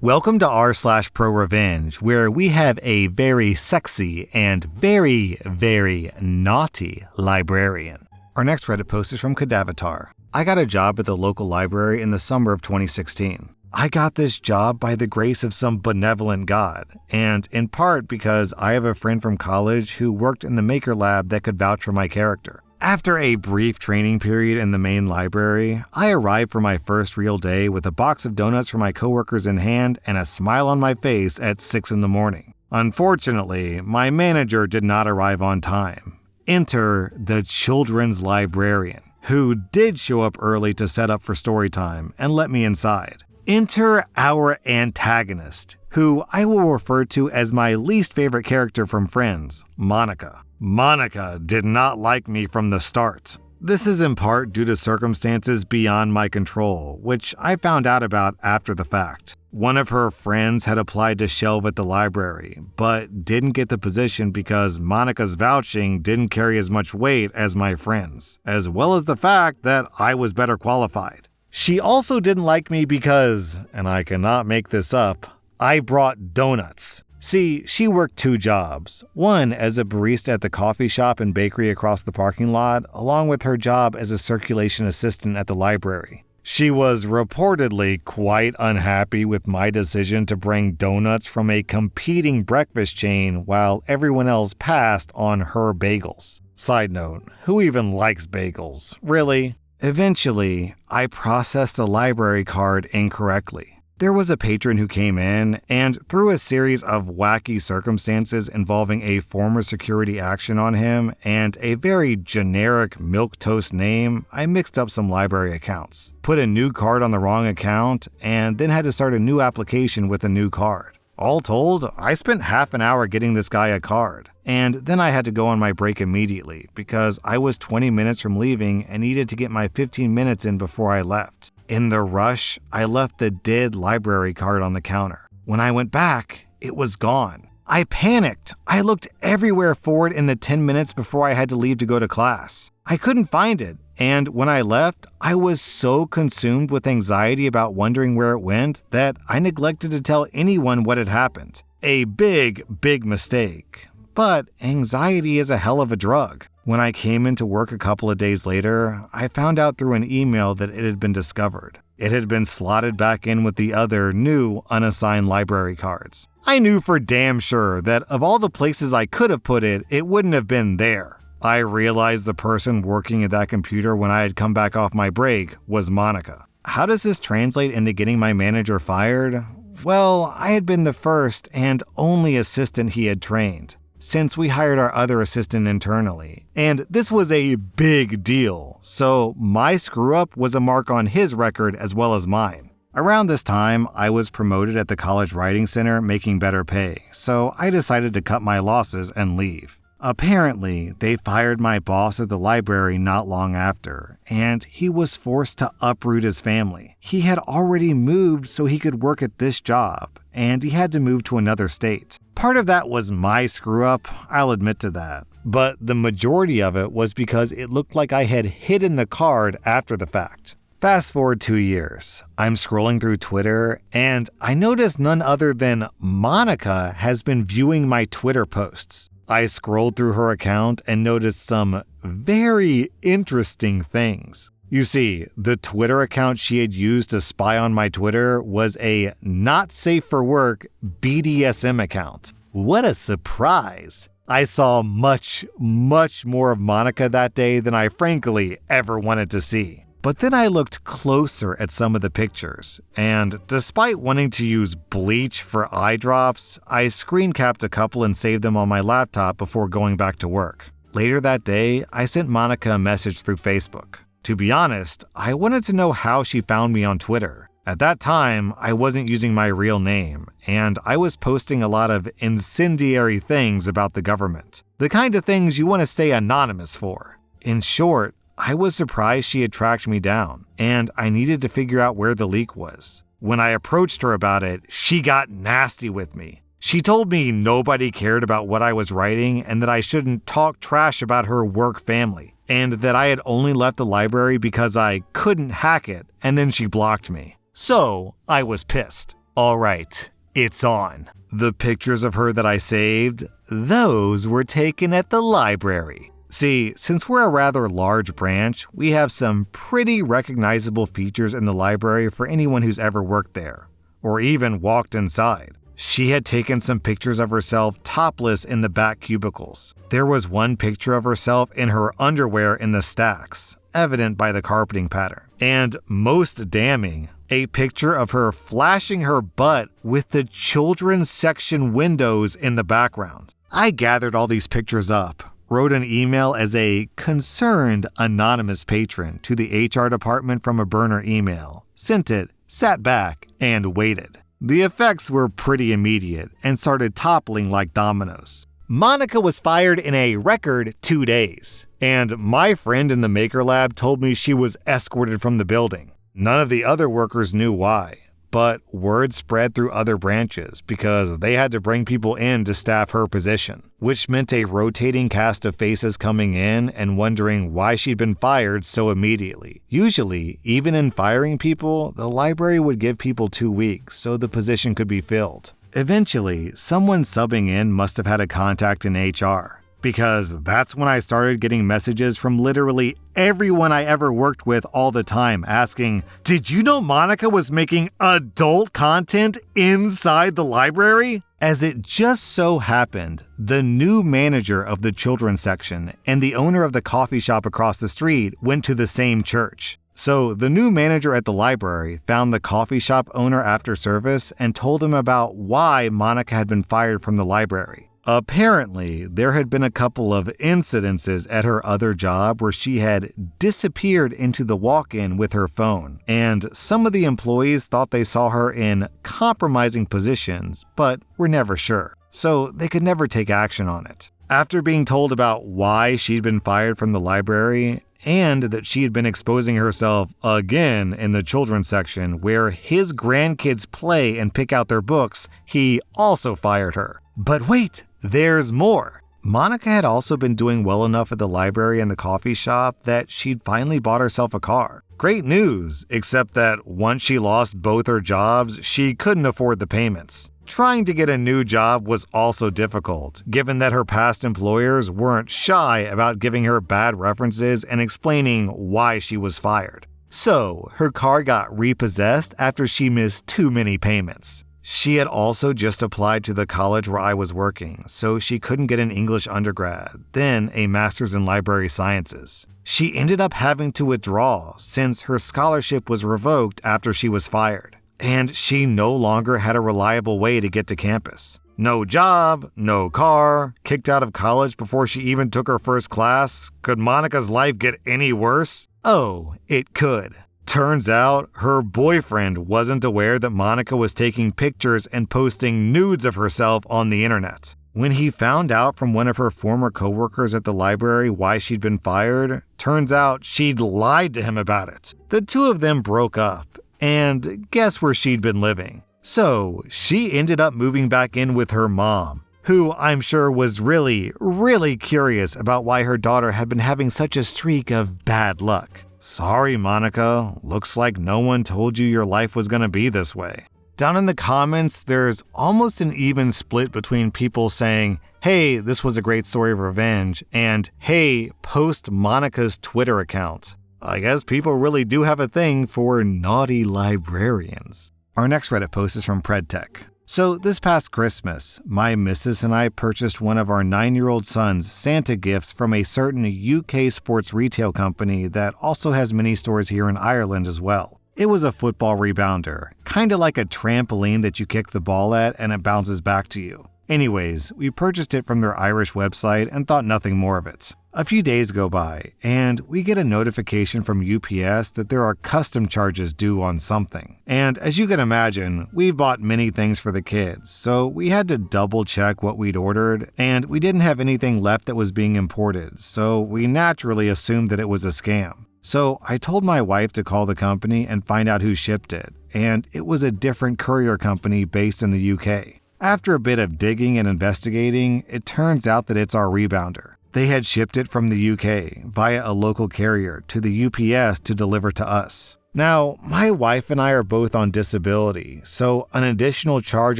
Welcome to r/slash Prorevenge, where we have a very sexy and very, very naughty librarian. Our next Reddit post is from Cadavatar. I got a job at the local library in the summer of 2016. I got this job by the grace of some benevolent god, and in part because I have a friend from college who worked in the Maker Lab that could vouch for my character. After a brief training period in the main library, I arrived for my first real day with a box of donuts for my coworkers in hand and a smile on my face at 6 in the morning. Unfortunately, my manager did not arrive on time. Enter the children's librarian, who did show up early to set up for story time and let me inside. Enter our antagonist, who I will refer to as my least favorite character from Friends, Monica. Monica did not like me from the start. This is in part due to circumstances beyond my control, which I found out about after the fact. One of her friends had applied to shelve at the library, but didn't get the position because Monica's vouching didn't carry as much weight as my friend's, as well as the fact that I was better qualified. She also didn't like me because, and I cannot make this up, I brought donuts. See, she worked 2 jobs, one as a barista at the coffee shop and bakery across the parking lot, along with her job as a circulation assistant at the library. She was reportedly quite unhappy with my decision to bring donuts from a competing breakfast chain while everyone else passed on her bagels. Side note, who even likes bagels? Really? Eventually, I processed a library card incorrectly. There was a patron who came in, and through a series of wacky circumstances involving a former security action on him and a very generic milquetoast name, I mixed up some library accounts, put a new card on the wrong account, and then had to start a new application with a new card. All told, I spent half an hour getting this guy a card, and then I had to go on my break immediately because I was 20 minutes from leaving and needed to get my 15 minutes in before I left. In the rush, I left the dead library card on the counter. When I went back, it was gone. I panicked. I looked everywhere for it in the 10 minutes before I had to leave to go to class. I couldn't find it, and when I left, I was so consumed with anxiety about wondering where it went that I neglected to tell anyone what had happened. A big, big mistake. But anxiety is a hell of a drug. When I came into work a couple of days later, I found out through an email that it had been discovered. It had been slotted back in with the other new unassigned library cards. I knew for damn sure that of all the places I could have put it, it wouldn't have been there. I realized the person working at that computer when I had come back off my break was Monica. How does this translate into getting my manager fired? Well, I had been the first and only assistant he had trained, since we hired our other assistant internally. And this was a big deal, so my screw-up was a mark on his record as well as mine. Around this time, I was promoted at the college writing center, making better pay, so I decided to cut my losses and leave. Apparently, they fired my boss at the library not long after, and he was forced to uproot his family. He had already moved so he could work at this job, and he had to move to another state. Part of that was my screw-up, I'll admit to that. But the majority of it was because it looked like I had hidden the card after the fact. Fast forward 2 years. I'm scrolling through Twitter, and I noticed none other than Monica has been viewing my Twitter posts. I scrolled through her account and noticed some very interesting things. You see, the Twitter account she had used to spy on my Twitter was a not safe for work BDSM account. What a surprise! I saw much, much more of Monica that day than I frankly ever wanted to see. But then I looked closer at some of the pictures, and despite wanting to use bleach for eye drops, I screen capped a couple and saved them on my laptop before going back to work. Later that day, I sent Monica a message through Facebook. To be honest, I wanted to know how she found me on Twitter. At that time, I wasn't using my real name, and I was posting a lot of incendiary things about the government. The kind of things you want to stay anonymous for. In short, I was surprised she had tracked me down, and I needed to figure out where the leak was. When I approached her about it, she got nasty with me. She told me nobody cared about what I was writing and that I shouldn't talk trash about her work family, and that I had only left the library because I couldn't hack it, and then she blocked me. So, I was pissed. Alright, it's on. The pictures of her that I saved, those were taken at the library. See, since we're a rather large branch, we have some pretty recognizable features in the library for anyone who's ever worked there, or even walked inside. She had taken some pictures of herself topless in the back cubicles. There was one picture of herself in her underwear in the stacks, evident by the carpeting pattern. And most damning, a picture of her flashing her butt with the children's section windows in the background. I gathered all these pictures up, wrote an email as a concerned anonymous patron to the HR department from a burner email, sent it, sat back, and waited. The effects were pretty immediate and started toppling like dominoes. Monica was fired in a record 2 days, and my friend in the Maker Lab told me she was escorted from the building. None of the other workers knew why, but word spread through other branches because they had to bring people in to staff her position, which meant a rotating cast of faces coming in and wondering why she'd been fired so immediately. Usually, even in firing people, the library would give people 2 weeks so the position could be filled. Eventually, someone subbing in must have had a contact in HR, because that's when I started getting messages from literally everyone I ever worked with all the time asking, "Did you know Monica was making adult content inside the library?" As it just so happened, the new manager of the children's section and the owner of the coffee shop across the street went to the same church. So the new manager at the library found the coffee shop owner after service and told him about why Monica had been fired from the library. Apparently, there had been a couple of incidences at her other job where she had disappeared into the walk-in with her phone, and some of the employees thought they saw her in compromising positions, but were never sure, so they could never take action on it. After being told about why she'd been fired from the library, and that she had been exposing herself again in the children's section where his grandkids play and pick out their books, he also fired her. But wait, there's more. Monica had also been doing well enough at the library and the coffee shop that she'd finally bought herself a car. Great news, except that once she lost both her jobs, she couldn't afford the payments. Trying to get a new job was also difficult, given that her past employers weren't shy about giving her bad references and explaining why she was fired. So, her car got repossessed after she missed too many payments. She had also just applied to the college where I was working, so she couldn't get an English undergrad, then a master's in library sciences. She ended up having to withdraw since her scholarship was revoked after she was fired, and she no longer had a reliable way to get to campus. No job, no car, kicked out of college before she even took her first class. Could Monica's life get any worse? Oh, it could. Turns out, her boyfriend wasn't aware that Monica was taking pictures and posting nudes of herself on the internet. When he found out from one of her former coworkers at the library why she'd been fired, turns out she'd lied to him about it. The two of them broke up, and guess where she'd been living? So, she ended up moving back in with her mom, who I'm sure was really curious about why her daughter had been having such a streak of bad luck. Sorry, Monica. Looks like no one told you your life was gonna be this way. Down in the comments, there's almost an even split between people saying, "Hey, this was a great story of revenge," and "Hey, post Monica's Twitter account." I guess people really do have a thing for naughty librarians. Our next Reddit post is from PredTech. So this past Christmas, my missus and I purchased one of our 9-year-old son's Santa gifts from a certain UK sports retail company that also has mini stores here in Ireland as well. It was a football rebounder, kinda like a trampoline that you kick the ball at and it bounces back to you. Anyways, we purchased it from their Irish website and thought nothing more of it. A few days go by, and we get a notification from UPS that there are custom charges due on something. And as you can imagine, we've bought many things for the kids, so we had to double check what we'd ordered, and we didn't have anything left that was being imported, so we naturally assumed that it was a scam. So I told my wife to call the company and find out who shipped it, and it was a different courier company based in the UK. After a bit of digging and investigating, it turns out that it's our rebounder. They had shipped it from the UK via a local carrier to the UPS to deliver to us. Now, my wife and I are both on disability, so an additional charge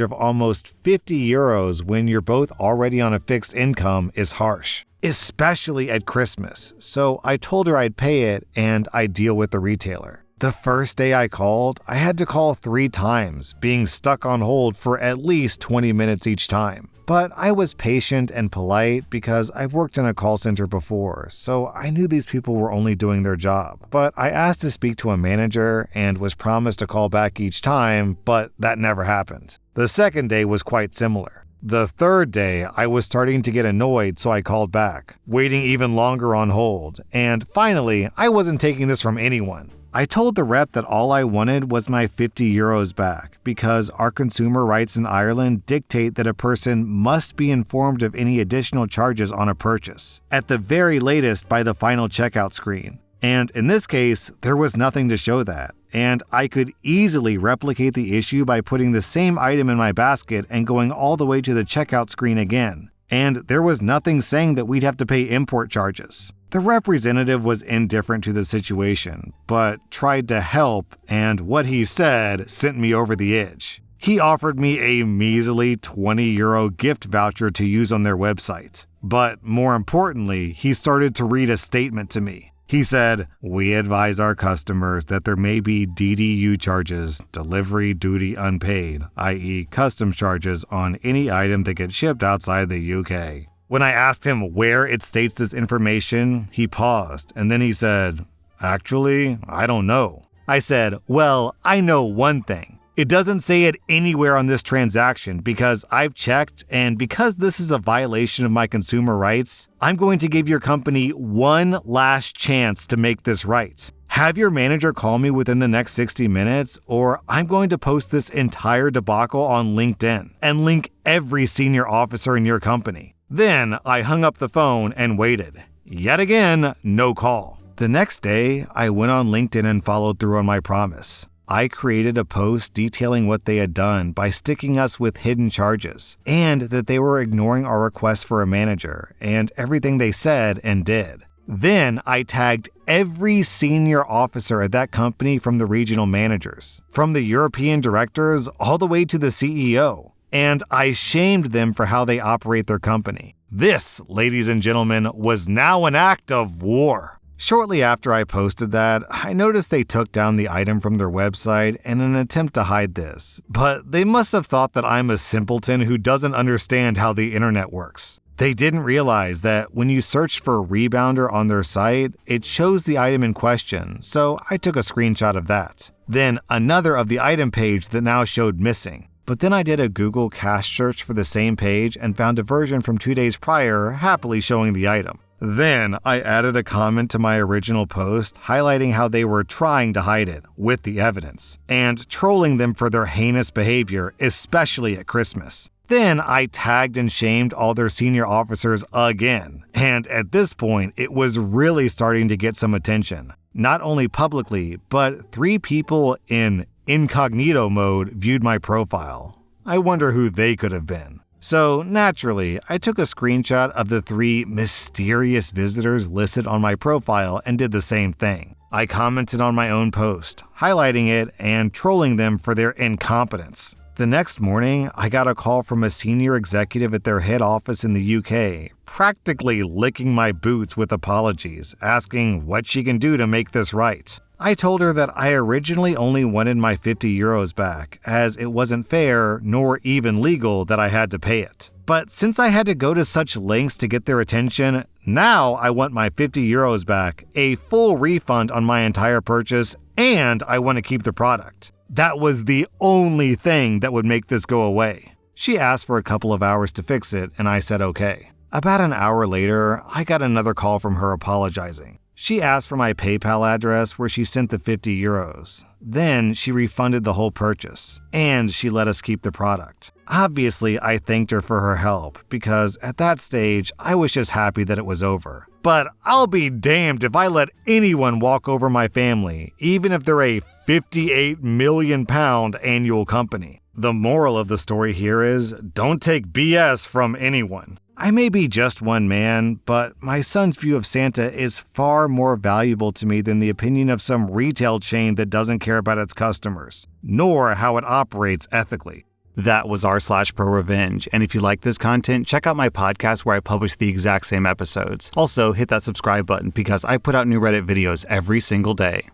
of almost 50 euros when you're both already on a fixed income is harsh, especially at Christmas, so I told her I'd pay it and I'd deal with the retailer. The first day I called, I had to call 3 times, being stuck on hold for at least 20 minutes each time. But I was patient and polite because I've worked in a call center before, so I knew these people were only doing their job. But I asked to speak to a manager and was promised a call back each time, but that never happened. The second day was quite similar. The third day, I was starting to get annoyed, so I called back, waiting even longer on hold. And finally, I wasn't taking this from anyone. I told the rep that all I wanted was my 50 euros back because our consumer rights in Ireland dictate that a person must be informed of any additional charges on a purchase, at the very latest by the final checkout screen. And in this case, there was nothing to show that. And I could easily replicate the issue by putting the same item in my basket and going all the way to the checkout screen again. And there was nothing saying that we'd have to pay import charges. The representative was indifferent to the situation, but tried to help, and what he said sent me over the edge. He offered me a measly 20 euro gift voucher to use on their website. But more importantly, he started to read a statement to me. He said, "We advise our customers that there may be DDU charges, delivery duty unpaid, i.e. customs charges on any item that gets shipped outside the UK. When I asked him where it states this information, he paused, and then he said, "Actually, I don't know." I said, "Well, I know one thing. It doesn't say it anywhere on this transaction because I've checked, and because this is a violation of my consumer rights, I'm going to give your company one last chance to make this right. Have your manager call me within the next 60 minutes, or I'm going to post this entire debacle on LinkedIn and link every senior officer in your company." Then I hung up the phone and waited. Yet again, no call. The next day, I went on LinkedIn and followed through on my promise. I created a post detailing what they had done by sticking us with hidden charges, and that they were ignoring our request for a manager and everything they said and did. Then I tagged every senior officer at that company, from the regional managers, from the European directors all the way to the CEO. And I shamed them for how they operate their company. This, ladies and gentlemen, was now an act of war. Shortly after I posted that, I noticed they took down the item from their website in an attempt to hide this. But they must have thought that I'm a simpleton who doesn't understand how the internet works. They didn't realize that when you search for rebounder on their site, it shows the item in question, so I took a screenshot of that. Then another of the item page that now showed missing. But then I did a Google cache search for the same page and found a version from 2 days prior happily showing the item. Then I added a comment to my original post highlighting how they were trying to hide it with the evidence and trolling them for their heinous behavior, especially at Christmas. Then I tagged and shamed all their senior officers again. And at this point, it was really starting to get some attention. Not only publicly, but 3 people in incognito mode viewed my profile. I wonder who they could have been. So naturally, I took a screenshot of the 3 mysterious visitors listed on my profile and did the same thing. I commented on my own post, highlighting it and trolling them for their incompetence. The next morning, I got a call from a senior executive at their head office in the UK, practically licking my boots with apologies, asking what she can do to make this right. I told her that I originally only wanted my 50 euros back, as it wasn't fair nor even legal that I had to pay it. But since I had to go to such lengths to get their attention, now I want my 50 euros back, a full refund on my entire purchase, and I want to keep the product. That was the only thing that would make this go away. She asked for a couple of hours to fix it, and I said okay. About an hour later, I got another call from her apologizing. She asked for my PayPal address where she sent the 50 euros. Then she refunded the whole purchase, and she let us keep the product. Obviously, I thanked her for her help because at that stage, I was just happy that it was over. But I'll be damned if I let anyone walk over my family, even if they're a £58 million annual company. The moral of the story here is, don't take BS from anyone. I may be just one man, but my son's view of Santa is far more valuable to me than the opinion of some retail chain that doesn't care about its customers, nor how it operates ethically. That was r/Prorevenge, and if you like this content, check out my podcast where I publish the exact same episodes. Also, hit that subscribe button because I put out new Reddit videos every single day.